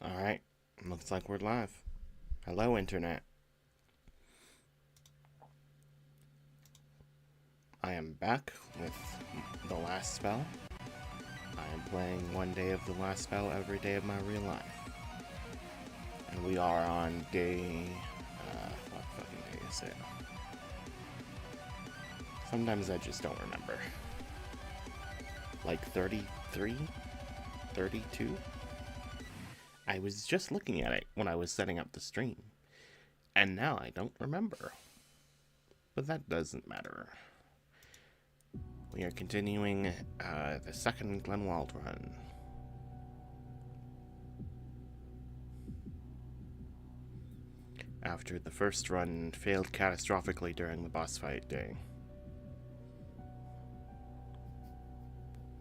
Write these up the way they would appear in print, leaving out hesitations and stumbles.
Alright, looks like we're live. Hello, Internet. I am back with the last spell. I am playing one day of the last spell every day of my real life. And we are on day... what fucking day is it? Sometimes I just don't remember. Like 33? 32? I was just looking at it when I was setting up the stream. And now I don't remember. But that doesn't matter. We are continuing the second Glenwald run. After the first run failed catastrophically during the boss fight day.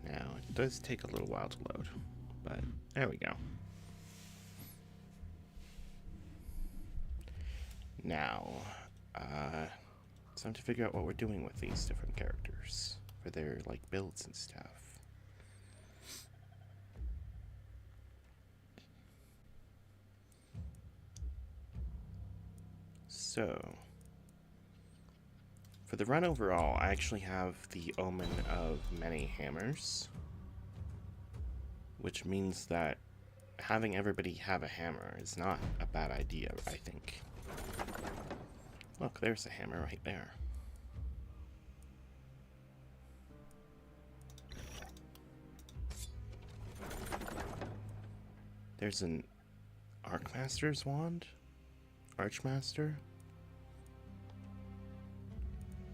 Now, it does take a little while to load, but there we go. Now, it's time to figure out what we're doing with these different characters for their, like, builds and stuff. So, for the run overall, I actually have the Omen of Many Hammers, which means that having everybody have a hammer is not a bad idea, I think. Look, there's a hammer right there. There's an Archmaster's wand? Archmaster?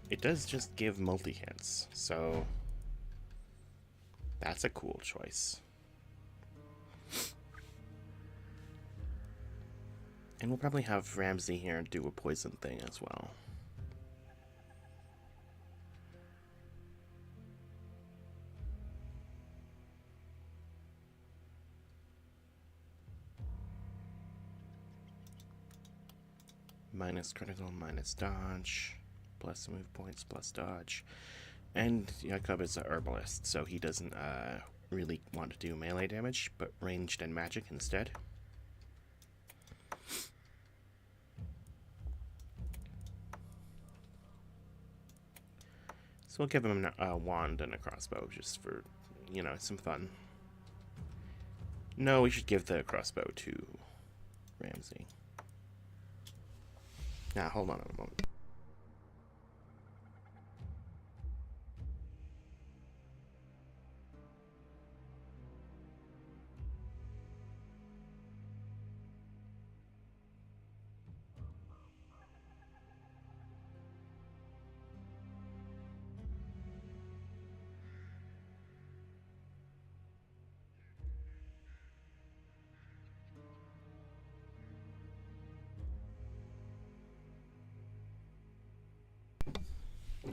It does just give multi-hits, so that's a cool choice. And we'll probably have Ramsey here do a poison thing as well. Minus critical, minus dodge, plus move points, plus dodge. And Jakob is a herbalist, so he doesn't really want to do melee damage, but ranged and magic instead. So we'll give him a wand and a crossbow just for, you know, some fun. No, we should give the crossbow to Ramsey. Now, hold on a moment.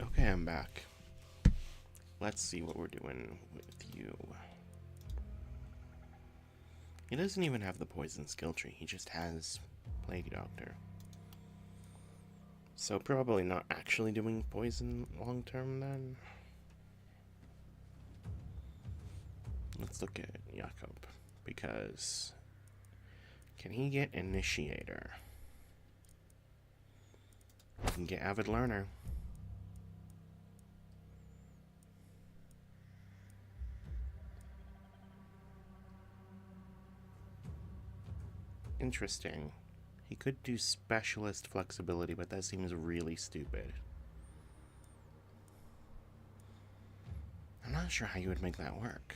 Okay, I'm back. Let's see what we're doing with you. He doesn't even have the poison skill tree, he just has Plague Doctor. So probably not actually doing poison long term then. Let's look at Jakob, because can he get Initiator? He can get Avid Learner. Interesting. He could do Specialist Flexibility, but that seems really stupid. I'm not sure how you would make that work.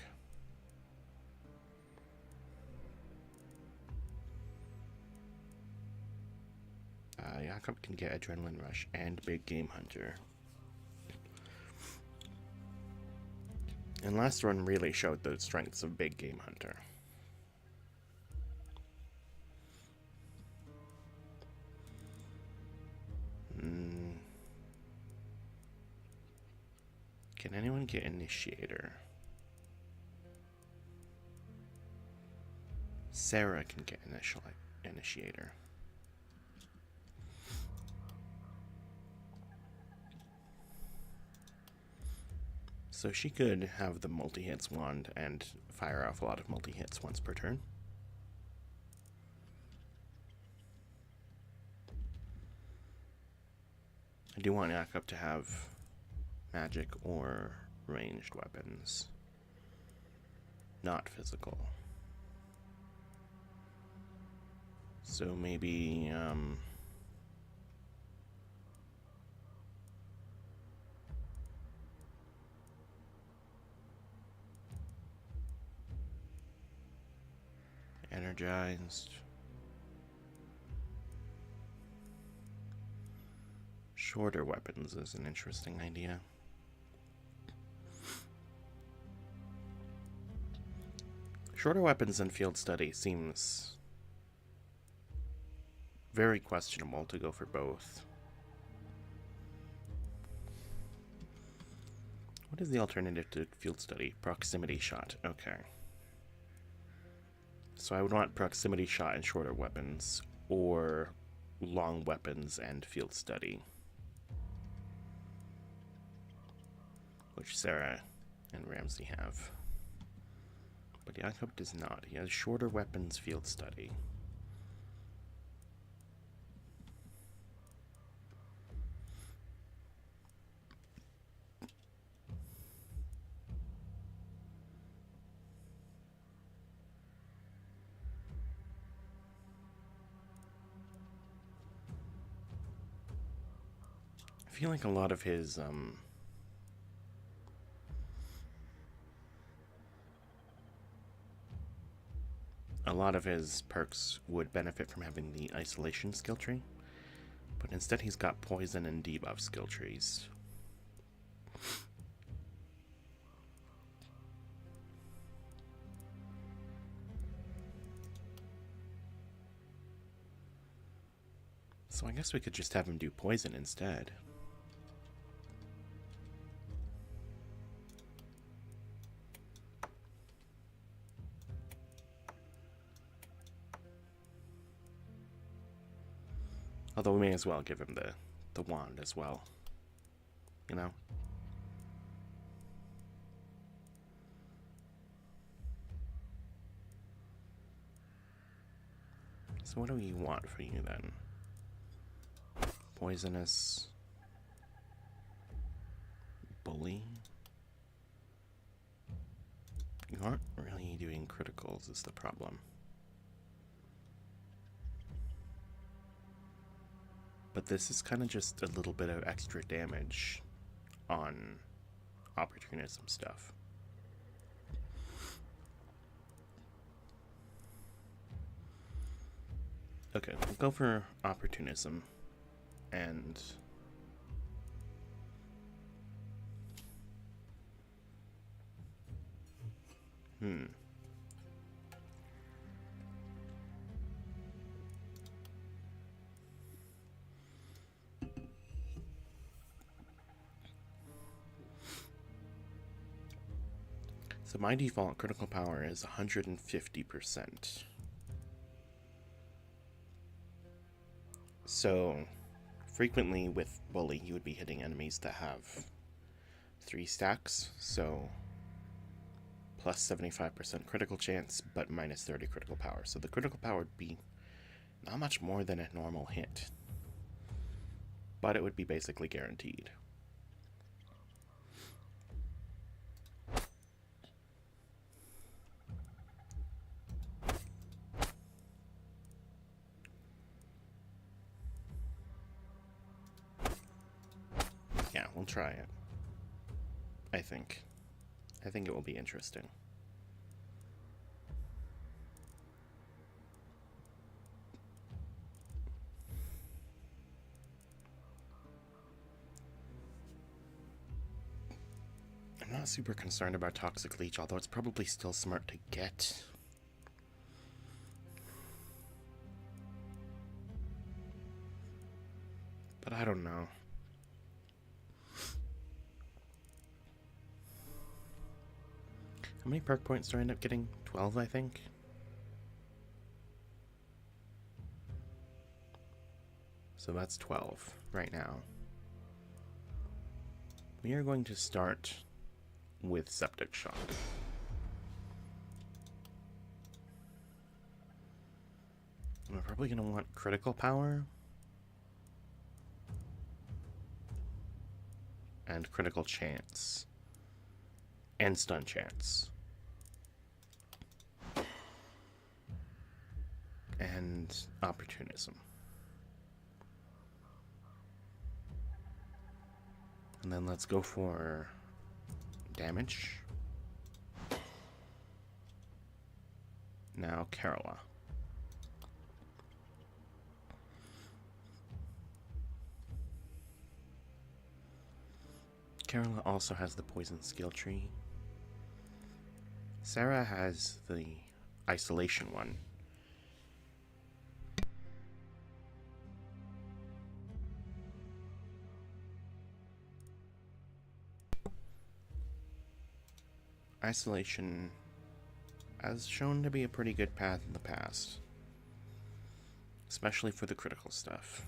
Jakob can get Adrenaline Rush and Big Game Hunter. And last run really showed the strengths of Big Game Hunter. Can anyone get Initiator? Sarah can get Initiator. So she could have the multi-hits wand and fire off a lot of multi-hits once per turn. I do want Jakob to have magic or ranged weapons, not physical. So maybe, energized. Shorter weapons is an interesting idea. Shorter weapons and field study seems very questionable to go for both. What is the alternative to field study? Proximity shot. Okay. So I would want proximity shot and shorter weapons, or long weapons and field study, which Sarah and Ramsey have. But Jakob does not. He has shorter weapons, field study. I feel like a lot of his perks would benefit from having the isolation skill tree, but instead he's got poison and debuff skill trees. So I guess we could just have him do poison instead. Although we may as well give him the wand as well. You know? So what do we want for you then? Poisonous. Bully. You aren't really doing criticals is the problem. But this is kind of just a little bit of extra damage on opportunism stuff. Okay, we'll go for opportunism and So my default critical power is 150%. So frequently with Bully, you would be hitting enemies that have 3 stacks, so plus 75% critical chance, but minus 30 critical power. So the critical power would be not much more than a normal hit, but it would be basically guaranteed. Yeah, we'll try it. I think it will be interesting. I'm not super concerned about Toxic Leech, although it's probably still smart to get. But I don't know. How many perk points do I end up getting? 12, I think. So that's 12 right now. We are going to start with Septic Shock. We're probably going to want critical power. and critical chance, and stun chance, and opportunism. And then let's go for damage. Now Kerala. Kerala also has the poison skill tree. Sarah has the isolation one. Isolation has shown to be a pretty good path in the past, especially for the critical stuff.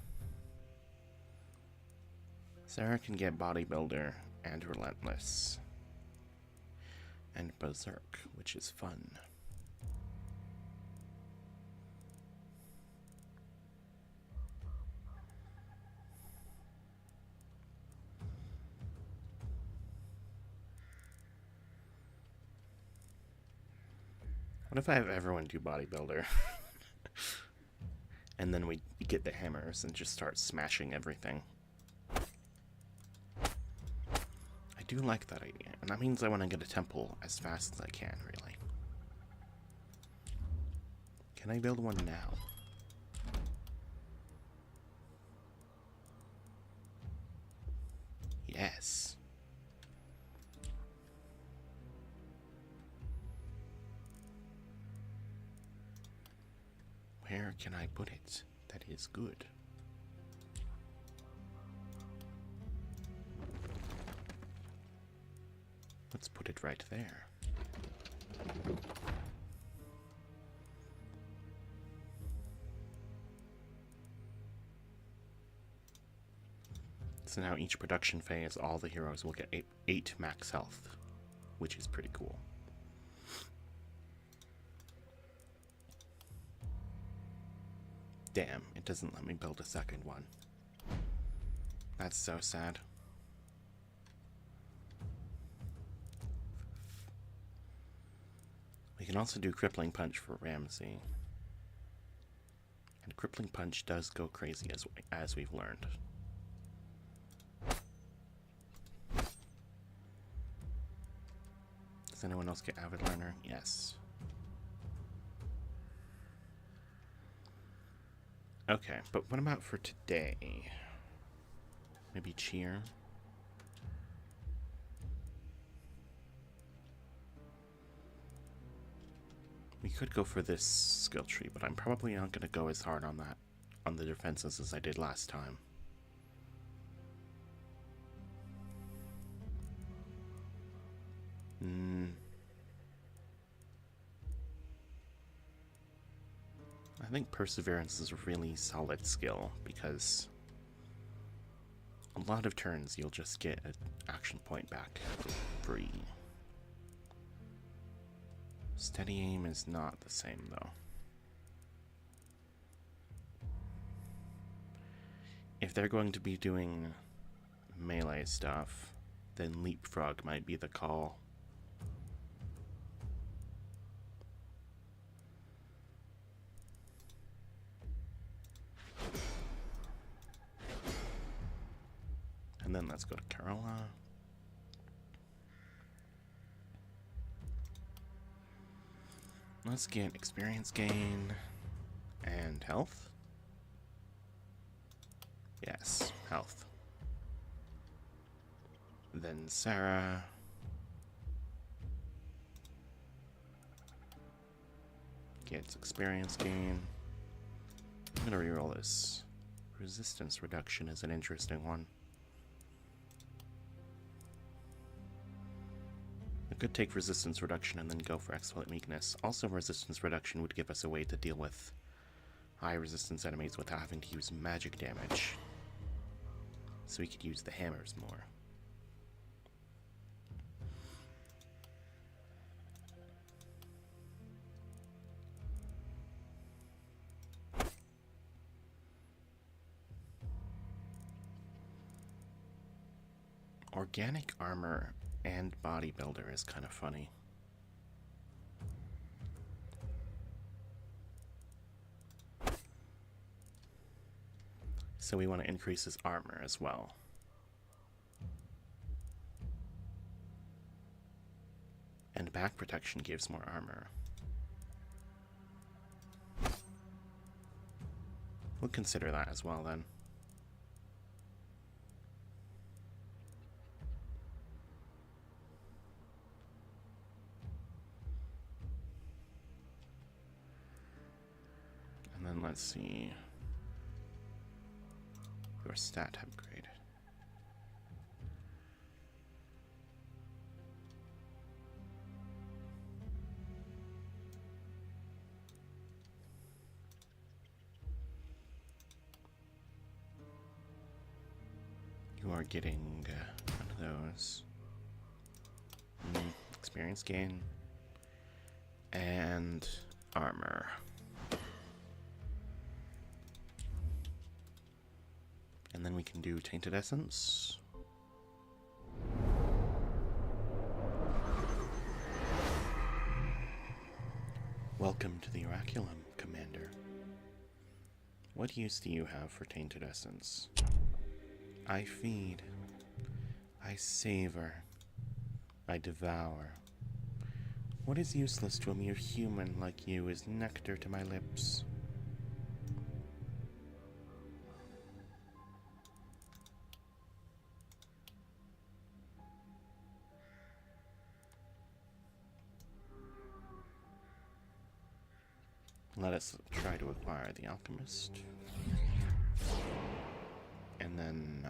Sarah can get bodybuilder and relentless, and berserk, which is fun. What if I have everyone do bodybuilder? And then we get the hammers and just start smashing everything. I do like that idea, and that means I want to get a temple as fast as I can, really. Can I build one now? Yes. Where can I put it? That is good. Let's put it right there. So now each production phase, all the heroes will get 8 max health, which is pretty cool. Damn, it doesn't let me build a second one. That's so sad. We can also do Crippling Punch for Ramsey. And Crippling Punch does go crazy as we've learned. Does anyone else get Avid Learner? Yes. Okay, but what about for today? Maybe cheer? We could go for this skill tree, but I'm probably not going to go as hard on that, on the defenses as I did last time. I think Perseverance is a really solid skill because a lot of turns you'll just get an action point back for free. Steady aim is not the same though. If they're going to be doing melee stuff, then Leapfrog might be the call. And then let's go to Kerala. Let's get experience gain and health. Yes, health. Then Sarah. Gets experience gain. I'm gonna reroll this. Resistance reduction is an interesting one. I could take resistance reduction and then go for exploit weakness. Also, resistance reduction would give us a way to deal with high resistance enemies without having to use magic damage. So we could use the hammers more. Organic armor and bodybuilder is kind of funny. So we want to increase his armor as well. And back protection gives more armor. We'll consider that as well then. And then let's see. Your stat upgrade. You are getting one of those. Experience gain. And armor. And then we can do Tainted Essence. Welcome to the Oraculum, Commander. What use do you have for Tainted Essence? I feed. I savor. I devour. What is useless to a mere human like you is nectar to my lips. Let us try to acquire the Alchemist. And then,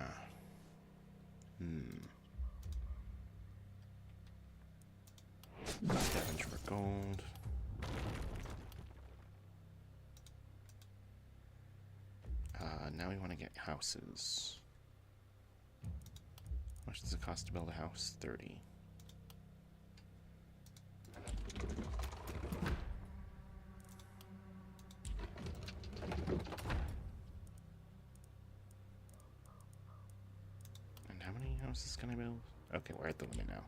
scavenge for gold. Now we want to get houses. How much does it cost to build a house? 30. And how many houses can I build? Okay, we're at the limit now.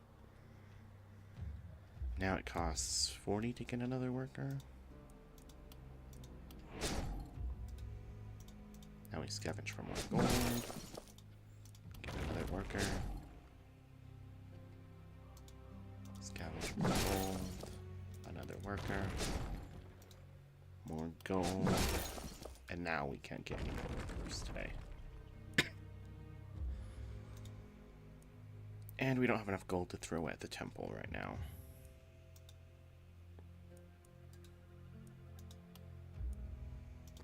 Now it costs 40 to get another worker. Now we scavenge for more gold. Get another worker. Scavenge for more gold. Another worker. More gold. And now we can't get any more workers today. And we don't have enough gold to throw at the temple right now.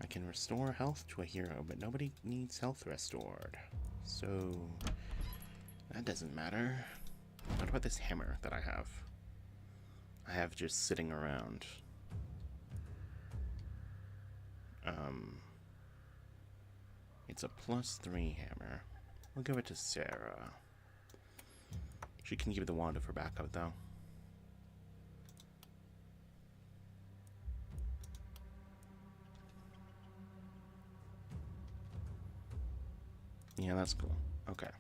I can restore health to a hero, but nobody needs health restored. So, that doesn't matter. What about this hammer that I have? I have just sitting around. It's a +3 hammer. We'll give it to Sarah. She can keep the wand for backup, though. Yeah, that's cool. Okay.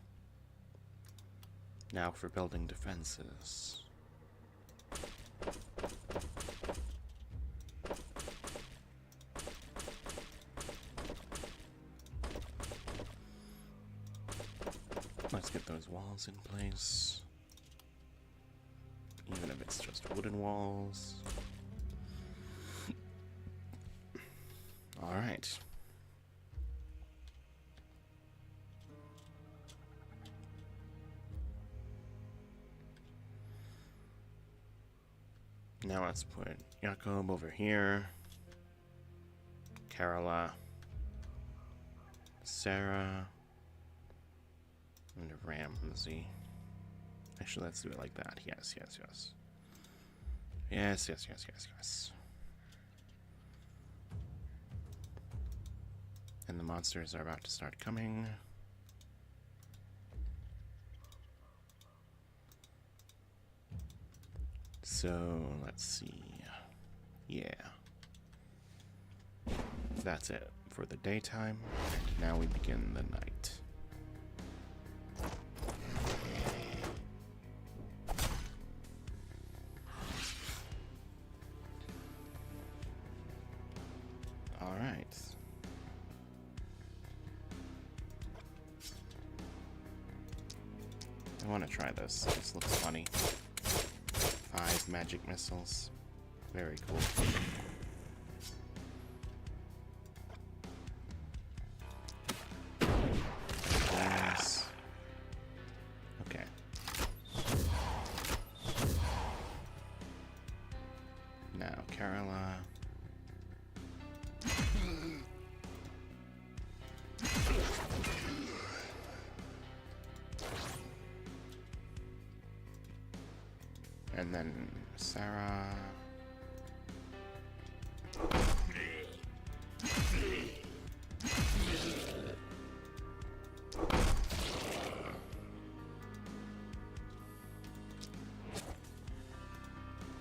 Now for building defenses. Let's get those walls in place. Even if it's just wooden walls. Alright. Now let's put Jacob over here. Carola. Sarah. And Ramsey. Actually, let's do it like that. Yes, yes, yes. Yes, yes, yes, yes, yes. And the monsters are about to start coming. So, let's see. Yeah. That's it for the daytime. And now we begin the night. I want to try this. This looks funny. 5 magic missiles. Very cool. Yes. Okay. Now, Kerala. And then Sarah.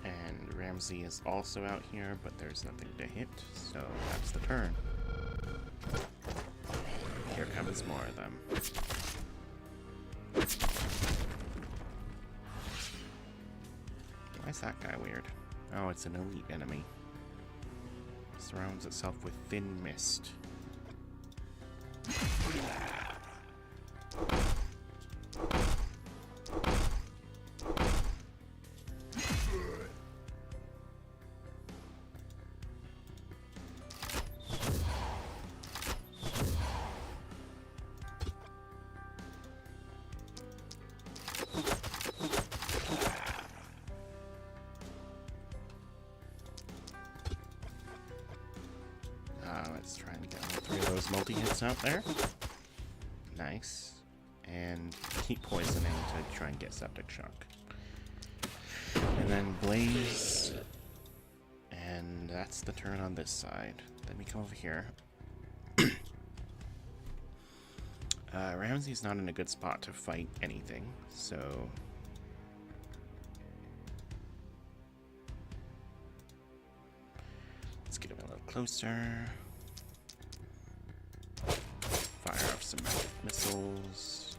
And Ramsey is also out here, but there's nothing to hit, so that's the turn. Here comes more of them. Why is that guy weird? Oh, it's an elite enemy. Surrounds itself with thin mist. Let's try and get all 3 of those multi-hits out there. Nice. And keep poisoning to try and get septic shock. And then blaze. And that's the turn on this side. Let me come over here. Ramsey's not in a good spot to fight anything, so let's get him a little closer. Fire off some missiles.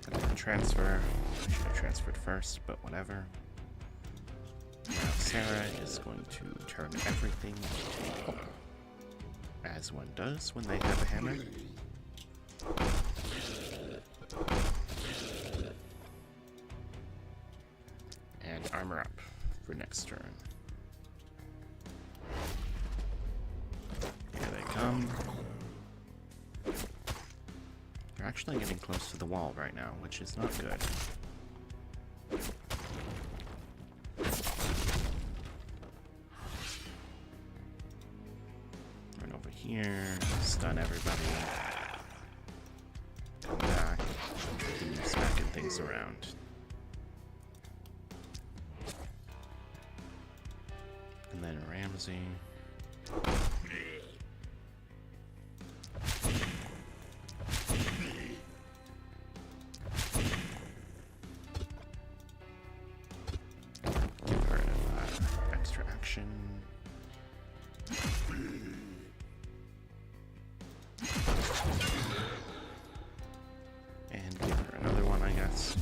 And then transfer. I should have transferred first, but whatever. Now Sarah is going to turn everything into pulp, as one does when they have a hammer. And armor up for next turn. Here they come. They're actually getting close to the wall right now, which is not good. Run over here, stun everybody. Come back, continue smacking things around. And then Ramsey. Give her an extra action. And give her another one, I guess.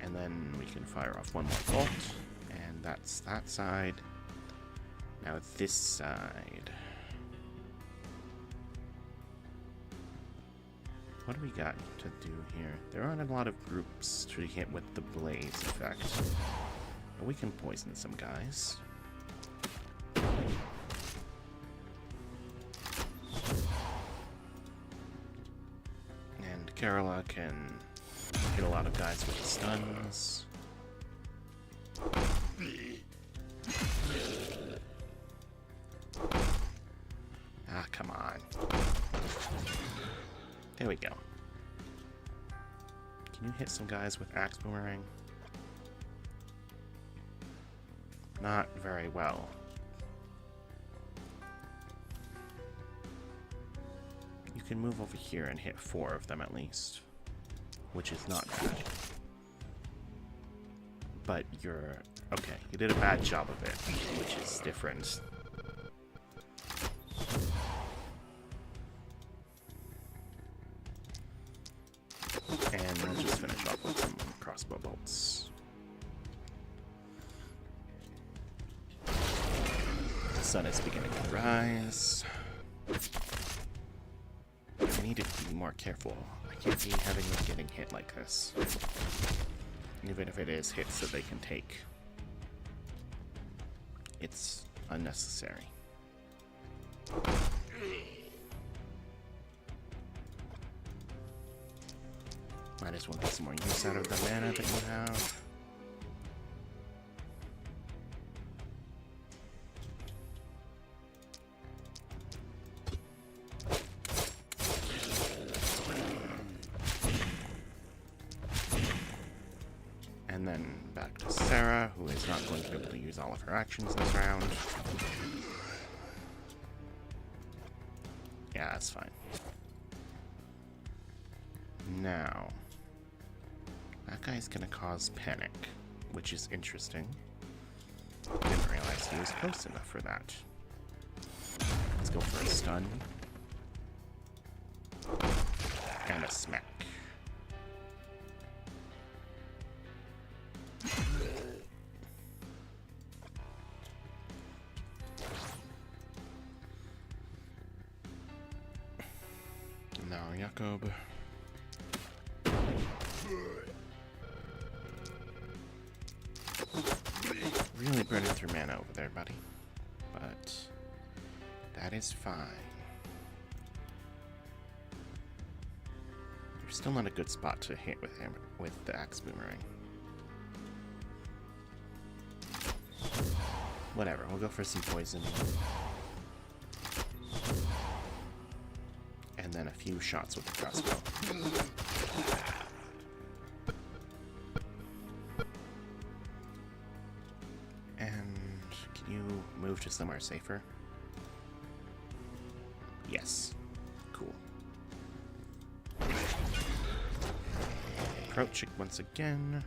And then we can fire off one more bolt, and that's that side. Now this side. What do we got to do here? There aren't a lot of groups to hit with the blaze effect, but we can poison some guys. And Kerala can hit a lot of guys with stuns. Ah, come on. There we go. Can you hit some guys with axe boomerang? Not very well. You can move over here and hit 4 of them at least, which is not bad. But you're... okay, you did a bad job of it, which is different. And we'll just finish off with some crossbow bolts. sun is beginning to rise. I need to be more careful. I can't be having them getting hit like this. Even if it is hits that they can take. It's unnecessary. Might as well get some more use out of the mana that you have. And then back to Sarah, who is not going to be able to use all of her actions this round. Yeah, that's fine. Now, that guy's gonna cause panic, which is interesting. Didn't realize he was close enough for that. Let's go for a stun. And a smack. Now, Jakob. Really burning through mana over there, buddy. But that is fine. You're still not a good spot to hit with him with the axe boomerang. Whatever, we'll go for some poison. And then a few shots with the crossbow. Move to somewhere safer. Yes. Cool. Approaching once again.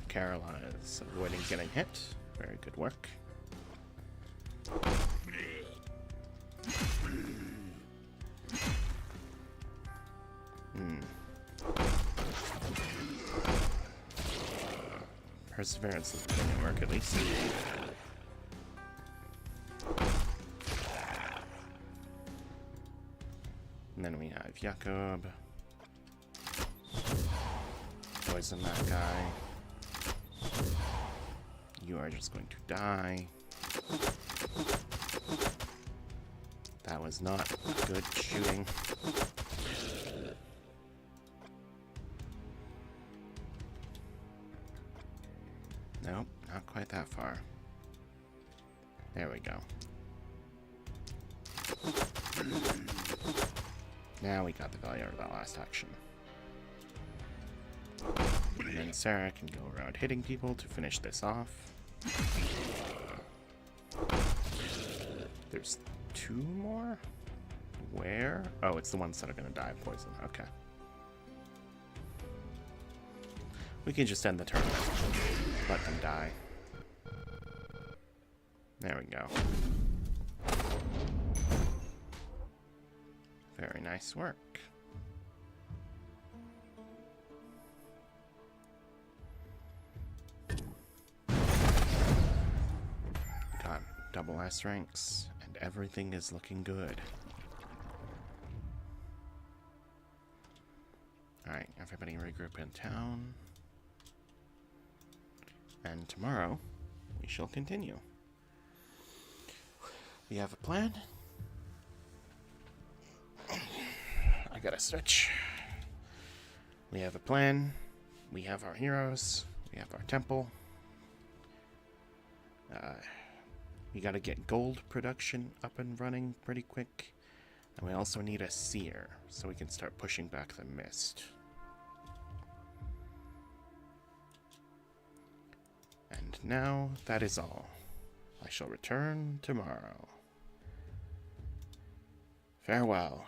Carolina is avoiding getting hit. Very good work. Perseverance is putting in work at least. And then we have Jakob. Poison that guy. You are just going to die. That was not good shooting. Nope, not quite that far. There we go. Now we got the value of that last action. And then Sarah can go around hitting people to finish this off. There's two more? Where? Oh, it's the ones that are going to die of poison. Okay. We can just end the turn. Let them die. There we go. Very nice work. Got double S ranks, and everything is looking good. Alright, everybody regroup in town. And tomorrow, we shall continue. We have a plan. I gotta stretch. We have a plan. We have our heroes. We have our temple. We gotta get gold production up and running pretty quick. And we also need a seer, so we can start pushing back the mist. And now, that is all. I shall return tomorrow. Farewell.